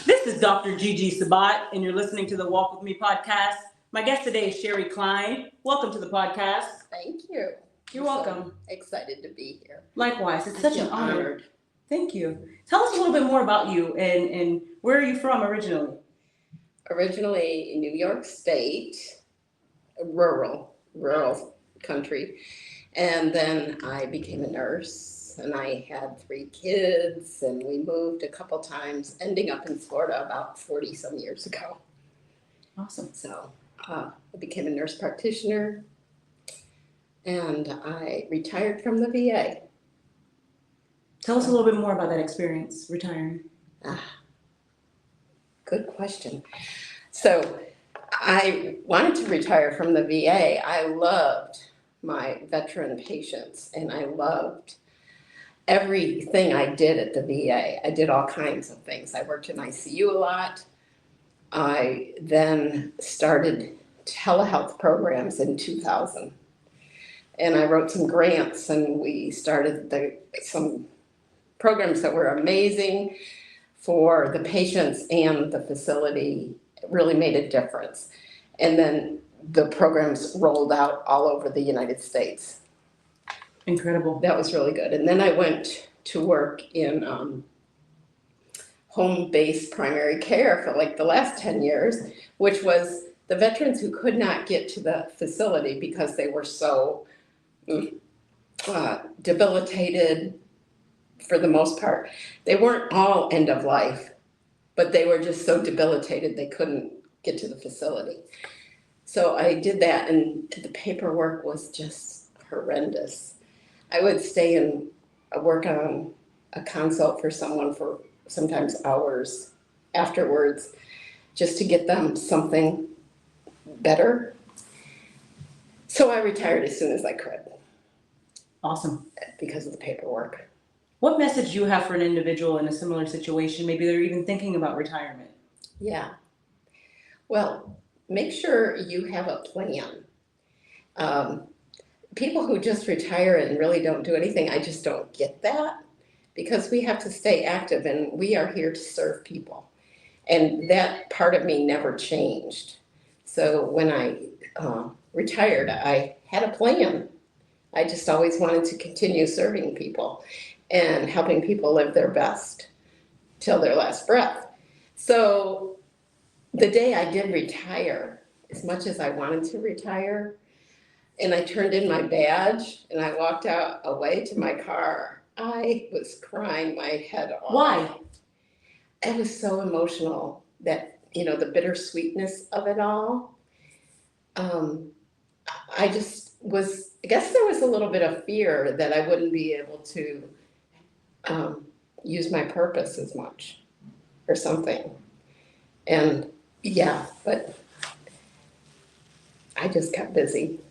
This is Dr. Gigi Sabat, and you're listening to the Walk With Me podcast. My guest today is Sheri Kline. Welcome to the podcast. Thank you. You're welcome. So excited to be here. Likewise, it's I such feel an honor. honored. Thank you. Tell us a little bit more about you and where are you from originally? Originally in New York State, rural country. And then I became a nurse and I had 3 kids and we moved a couple times, ending up in Florida about 40 some years ago. Awesome. So I became a nurse practitioner and I retired from the VA. Tell us a little bit more about that experience, retiring. Good question. So I wanted to retire from the VA. I loved my veteran patients and I loved everything I did at the VA. I did all kinds of things. I worked in ICU a lot. I then started telehealth programs in 2000. And I wrote some grants and we started some programs that were amazing for the patients and the facility. It really made a difference. And then the programs rolled out all over the United States. Incredible. That was really good. And then I went to work in home-based primary care for like the last 10 years, which was the veterans who could not get to the facility because they were so debilitated for the most part. They weren't all end of life, but they were just so debilitated they couldn't get to the facility. So I did that and the paperwork was just horrendous. I would stay and work on a consult for someone for sometimes hours afterwards just to get them something better. So I retired as soon as I could. Awesome. Because of the paperwork. What message do you have for an individual in a similar situation? Maybe they're even thinking about retirement. Yeah. Well, make sure you have a plan. People who just retire and really don't do anything, I just don't get that because we have to stay active and we are here to serve people. And that part of me never changed. So when I retired, I had a plan. I just always wanted to continue serving people and helping people live their best till their last breath. So the day I did retire, as much as I wanted to retire, and I turned in my badge and I walked out away to my car, I was crying my head off. Why? It was so emotional that, the bittersweetness of it all. I guess there was a little bit of fear that I wouldn't be able to use my purpose as much or something. And yeah, but I just kept busy.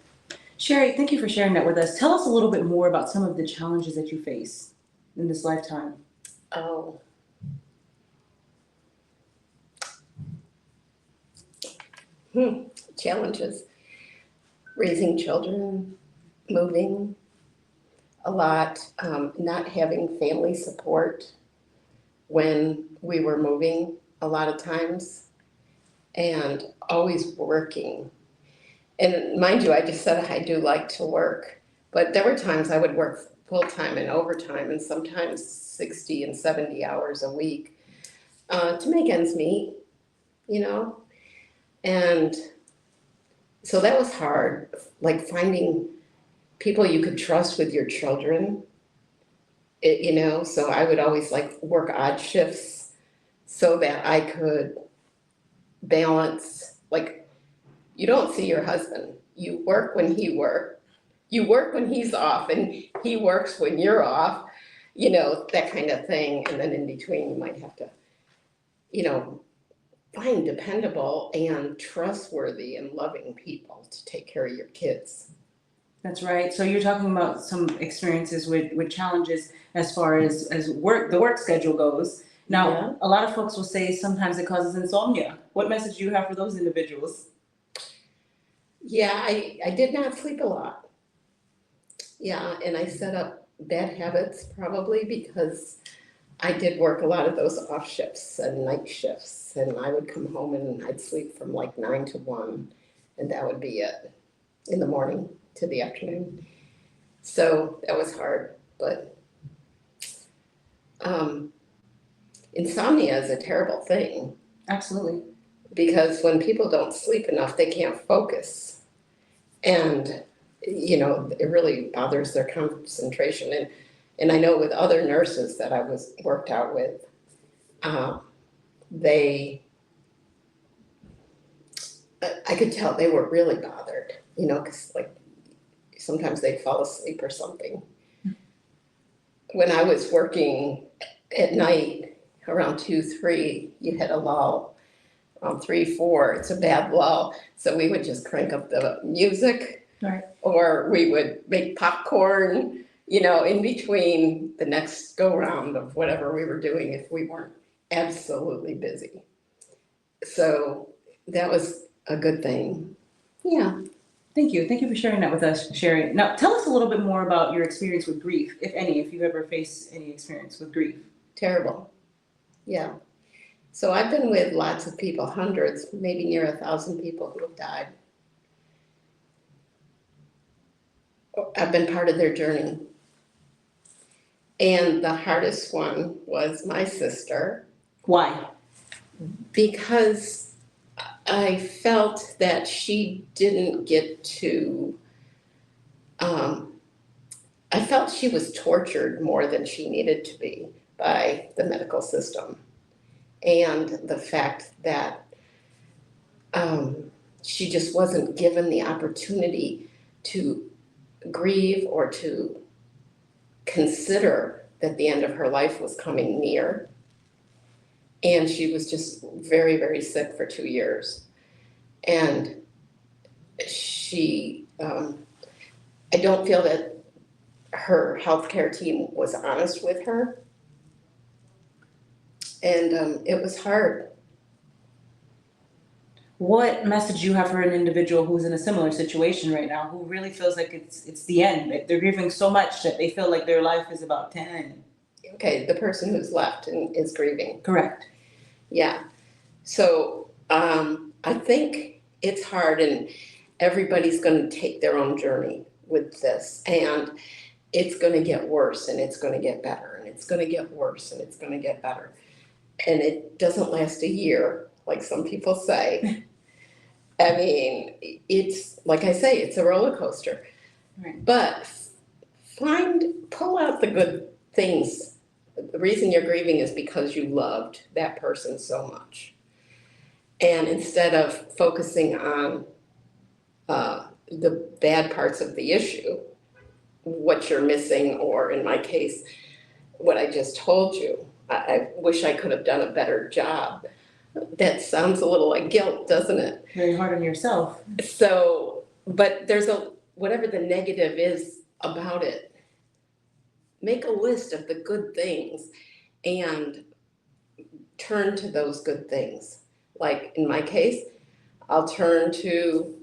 Sheri, thank you for sharing that with us. Tell us a little bit more about some of the challenges that you face in this lifetime. Oh. Challenges. Raising children, moving a lot, not having family support when we were moving a lot of times, and always working. And mind you, I just said I do like to work, but there were times I would work full-time and overtime and sometimes 60 and 70 hours a week to make ends meet, And so that was hard, like finding people you could trust with your children, so I would always work odd shifts so that I could balance, you don't see your husband. You work when he works. You work when he's off and he works when you're off, that kind of thing. And then in between you might have to, find dependable and trustworthy and loving people to take care of your kids. That's right. So you're talking about some experiences with challenges as far as the work schedule goes. Now, A lot of folks will say sometimes it causes insomnia. What message do you have for those individuals? Yeah, I did not sleep a lot. Yeah, and I set up bad habits probably because I did work a lot of those off shifts and night shifts, and I would come home and I'd sleep from like 9 to 1, and that would be it in the morning to the afternoon. So that was hard, but insomnia is a terrible thing. Absolutely. Because when people don't sleep enough, they can't focus. And, it really bothers their concentration. And I know with other nurses that I was worked out with, I could tell they were really bothered, because like sometimes they'd fall asleep or something. When I was working at night around 2, 3, you hit a lull. 3, 4, it's a bad lull. So we would just crank up the music, right, or we would make popcorn, in between the next go round of whatever we were doing if we weren't absolutely busy. So that was a good thing. Yeah. Thank you. Thank you for sharing that with us, Sheri. Now, tell us a little bit more about your experience with grief, if any, if you've ever faced any experience with grief. Terrible. Yeah. So I've been with lots of people, hundreds, maybe near 1,000 people who have died. I've been part of their journey. And the hardest one was my sister. Why? Because I felt that she didn't get to, I felt she was tortured more than she needed to be by the medical system. And the fact that she just wasn't given the opportunity to grieve or to consider that the end of her life was coming near. And she was just very, very sick for 2 years. And she, I don't feel that her healthcare team was honest with her. And it was hard. What message do you have for an individual who's in a similar situation right now, who really feels like it's the end? They're grieving so much that they feel like their life is about to end. Okay, the person who's left and is grieving. Correct. Yeah. So I think it's hard, and everybody's going to take their own journey with this, and it's going to get worse, and it's going to get better, and it's going to get worse, and it's going to get better. And it doesn't last a year, like some people say. I mean, it's, like I say, it's a roller coaster. Right. But pull out the good things. The reason you're grieving is because you loved that person so much. And instead of focusing on the bad parts of the issue, what you're missing, or in my case, what I just told you, I wish I could have done a better job. That sounds a little like guilt, doesn't it? Very hard on yourself. So, but there's whatever the negative is about it, make a list of the good things and turn to those good things. Like in my case, I'll turn to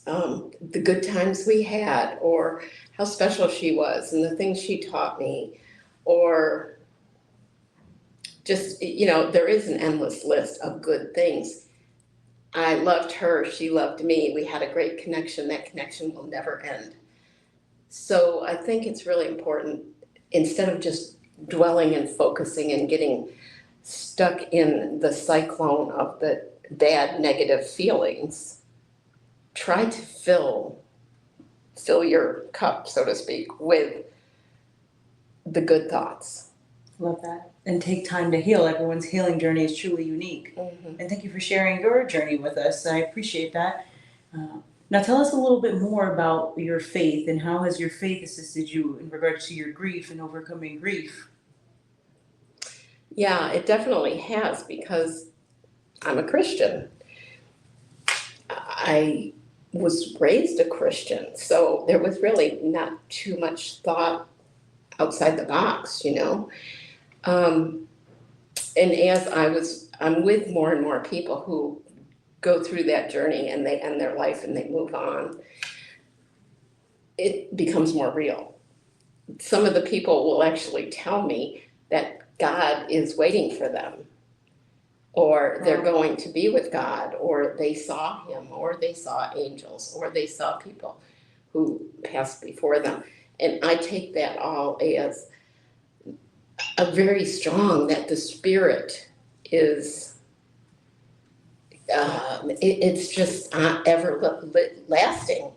the good times we had, or how special she was and the things she taught me, or just, there is an endless list of good things. I loved her, she loved me, we had a great connection, that connection will never end. So I think it's really important, instead of just dwelling and focusing and getting stuck in the cyclone of the bad negative feelings, try to fill your cup, so to speak, with the good thoughts. Love that. And take time to heal. Everyone's healing journey is truly unique. Mm-hmm. And thank you for sharing your journey with us. I appreciate that. Now tell us a little bit more about your faith, and how has your faith assisted you in regards to your grief and overcoming grief? Yeah, it definitely has, because I'm a Christian. I was raised a Christian, so there was really not too much thought outside the box, And as I'm with more and more people who go through that journey and they end their life and they move on, it becomes more real. Some of the people will actually tell me that God is waiting for them, or they're going to be with God, or they saw him, or they saw angels, or they saw people who passed before them. And I take that all as a very strong, that the spirit is, it's just everlasting.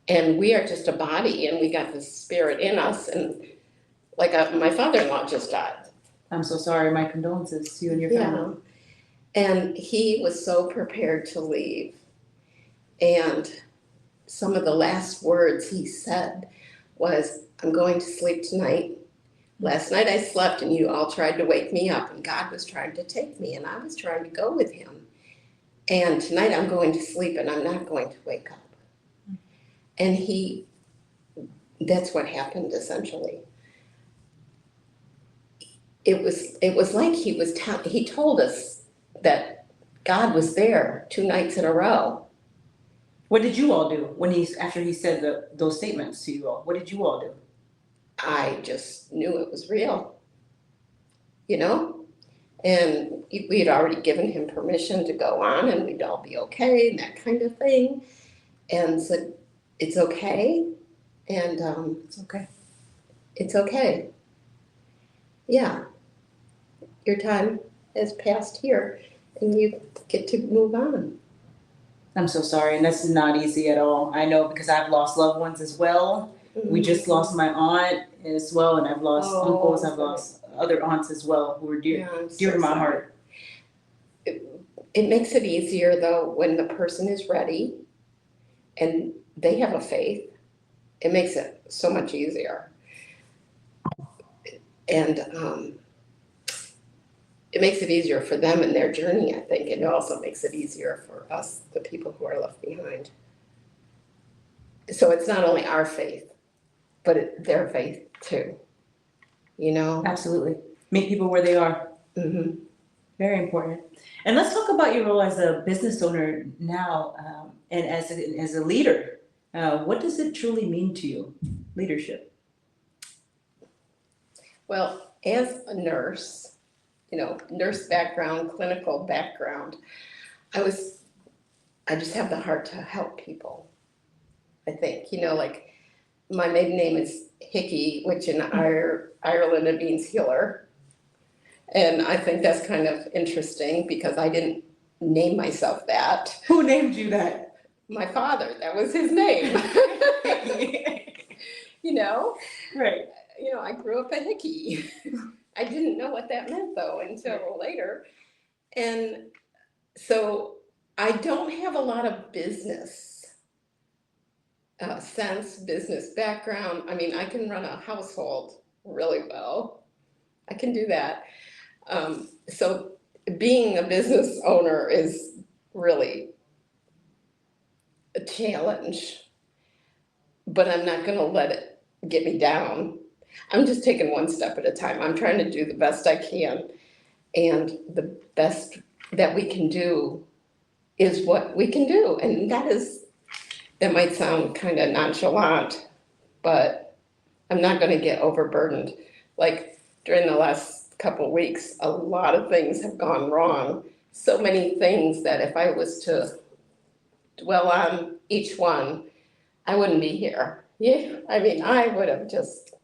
And we are just a body, and we got the spirit in us. And like my father-in-law just died. I'm so sorry. My condolences to you and your family. And he was so prepared to leave. And some of the last words he said was, I'm going to sleep tonight. Last night I slept and you all tried to wake me up, and God was trying to take me, and I was trying to go with him. And tonight I'm going to sleep and I'm not going to wake up. And that's what happened essentially. It was like he told us that God was there 2 nights in a row. What did you all do after he said those statements to you all? What did you all do? I just knew it was real, and we had already given him permission to go on, and we'd all be okay and that kind of thing, and said, it's okay. And It's okay. It's okay. Yeah, your time has passed here and you get to move on. I'm so sorry, and that's not easy at all. I know, because I've lost loved ones as well. We just lost my aunt as well, and I've lost uncles. I've lost other aunts as well who were dear to my heart. It makes it easier though when the person is ready and they have a faith. It makes it so much easier. And it makes it easier for them in their journey, I think. And it also makes it easier for us, the people who are left behind. So it's not only our faith, but their faith too, Absolutely. Meet people where they are. Mm-hmm. Very important. And let's talk about your role as a business owner now, and as a leader. What does it truly mean to you, leadership? Well, as a nurse, nurse background, clinical background, I just have the heart to help people. I think, like my maiden name is Hickey, which in Ireland it means healer. And I think that's kind of interesting because I didn't name myself that. Who named you that? My father, that was his name. Right. I grew up a Hickey. I didn't know what that meant though until later. And so I don't have a lot of business sense, business background. I mean, I can run a household really well. I can do that. So being a business owner is really a challenge, but I'm not going to let it get me down. I'm just taking one step at a time. I'm trying to do the best I can, and the best that we can do is what we can do. And that might sound kind of nonchalant, but I'm not going to get overburdened. Like during the last couple of weeks, a lot of things have gone wrong. So many things that if I was to dwell on each one, I wouldn't be here. Yeah, I mean, I would have just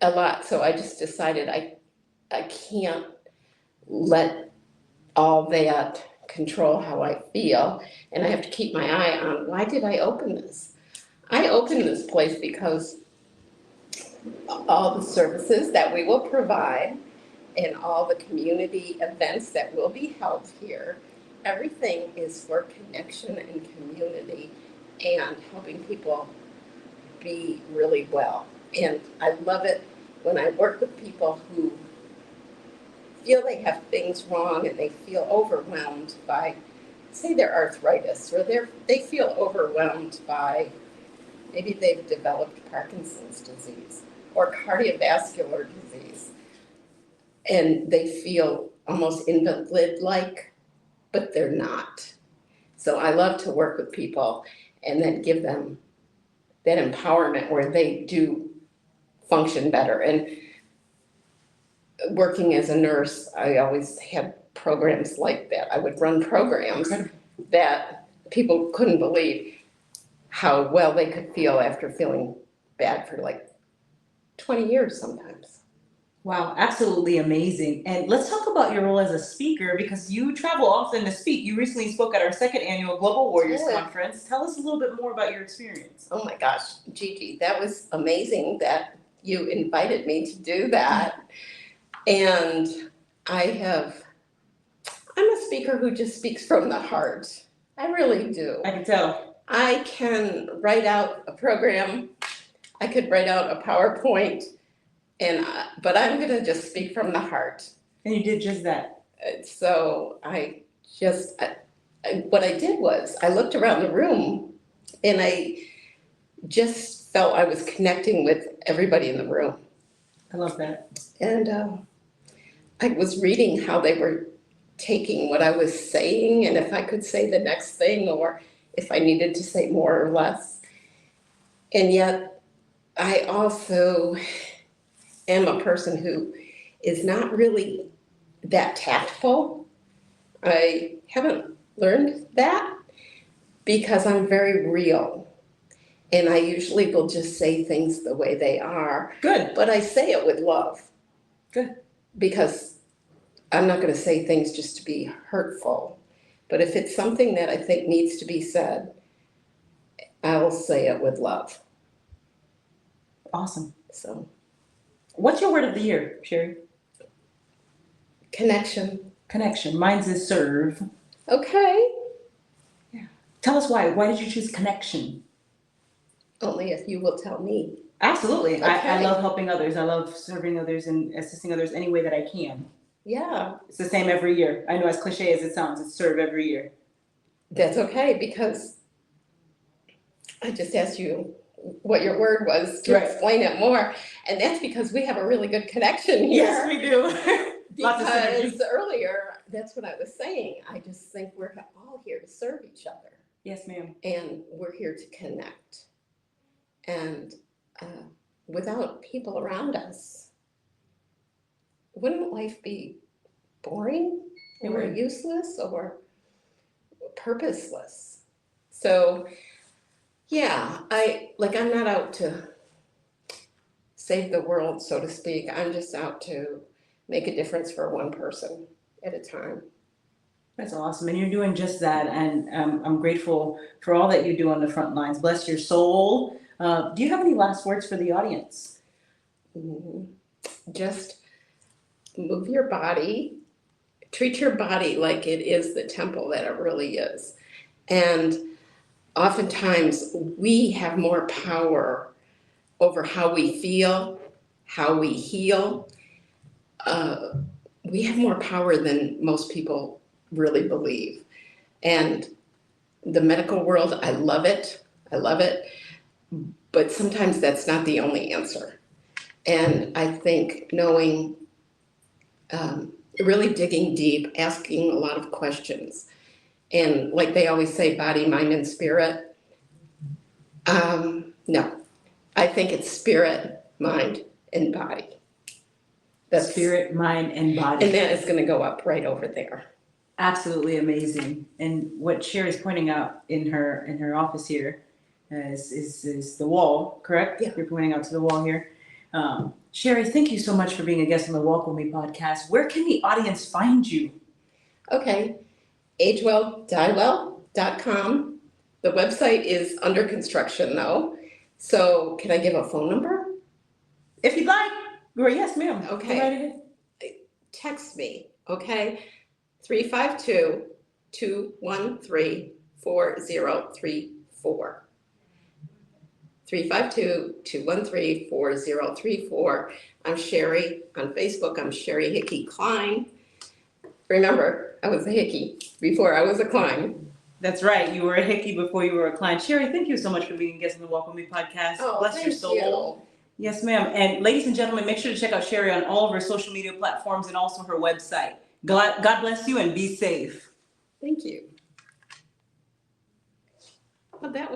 a lot. So I just decided I can't let all that control how I feel, and I have to keep my eye on, why did I open this? I opened this place because all the services that we will provide and all the community events that will be held here, everything is for connection and community and helping people be really well. And I love it when I work with people who feel they have things wrong and they feel overwhelmed by, say, their arthritis, or they feel overwhelmed by, maybe they've developed Parkinson's disease or cardiovascular disease, and they feel almost invalid-like, but they're not. So I love to work with people and then give them that empowerment where they do function better. And working as a nurse, I always had programs like that. I would run programs that people couldn't believe how well they could feel after feeling bad for like 20 years sometimes. Wow, absolutely amazing. And let's talk about your role as a speaker because you travel often to speak. You recently spoke at our second annual Global Warriors Conference. Tell us a little bit more about your experience. Oh my gosh, Gigi, that was amazing that you invited me to do that. And I'm a speaker who just speaks from the heart. I really do. I can tell. I can write out a program. I could write out a PowerPoint. But I'm going to just speak from the heart. And you did just that. So what I did was I looked around the room and I just felt I was connecting with everybody in the room. I love that. And I was reading how they were taking what I was saying and if I could say the next thing or if I needed to say more or less. And yet I also am a person who is not really that tactful. I haven't learned that because I'm very real. And I usually will just say things the way they are. Good. But I say it with love. Good. Because I'm not going to say things just to be hurtful. But if it's something that I think needs to be said, I'll say it with love. Awesome. So. What's your word of the year, Sheri? Connection. Connection. Mine's is serve. Okay. Yeah. Tell us why. Why did you choose connection? Only if you will tell me. Absolutely. Okay. I love helping others. I love serving others and assisting others any way that I can. Yeah. It's the same every year. I know as cliche as it sounds, it's serve every year. That's okay because I just asked you what your word was to explain it more. And that's because we have a really good connection here. Yes, we do. Because earlier, that's what I was saying. I just think we're all here to serve each other. Yes, ma'am. And we're here to connect. And without people around us, wouldn't life be boring or useless or purposeless? So, yeah, I'm not out to save the world, so to speak. I'm just out to make a difference for one person at a time. That's awesome. And you're doing just that. And I'm grateful for all that you do on the front lines. Bless your soul. Do you have any last words for the audience? Just move your body. Treat your body like it is the temple that it really is. And oftentimes we have more power over how we feel, how we heal. We have more power than most people really believe. And the medical world, I love it. I love it. But sometimes that's not the only answer. And I think knowing, really digging deep, asking a lot of questions. And like they always say, body, mind, and spirit. No, I think it's spirit, mind, and body. That's spirit, mind, and body. And that is going to go up right over there. Absolutely amazing. And what Sheri's pointing out in her office here is the wall, correct? Yeah. You're pointing out to the wall here. Sheri, thank you so much for being a guest on the Walk With Me podcast. Where can the audience find you? Okay, agewelldiewell.com. The website is under construction though. So can I give a phone number? If you'd like. Or yes, ma'am. Okay. Go right ahead. Text me, okay? 352-213-4034. 352-213-4034. I'm Sheri. On Facebook, I'm Sheri Kline. Remember, I was a Hickey before I was a Kline. That's right. You were a Hickey before you were a Kline. Sheri, thank you so much for being a guest on the Walk With Me podcast. Oh, bless your soul. You. Yes, ma'am. And ladies and gentlemen, make sure to check out Sheri on all of her social media platforms and also her website. God bless you and be safe. Thank you. Well, that was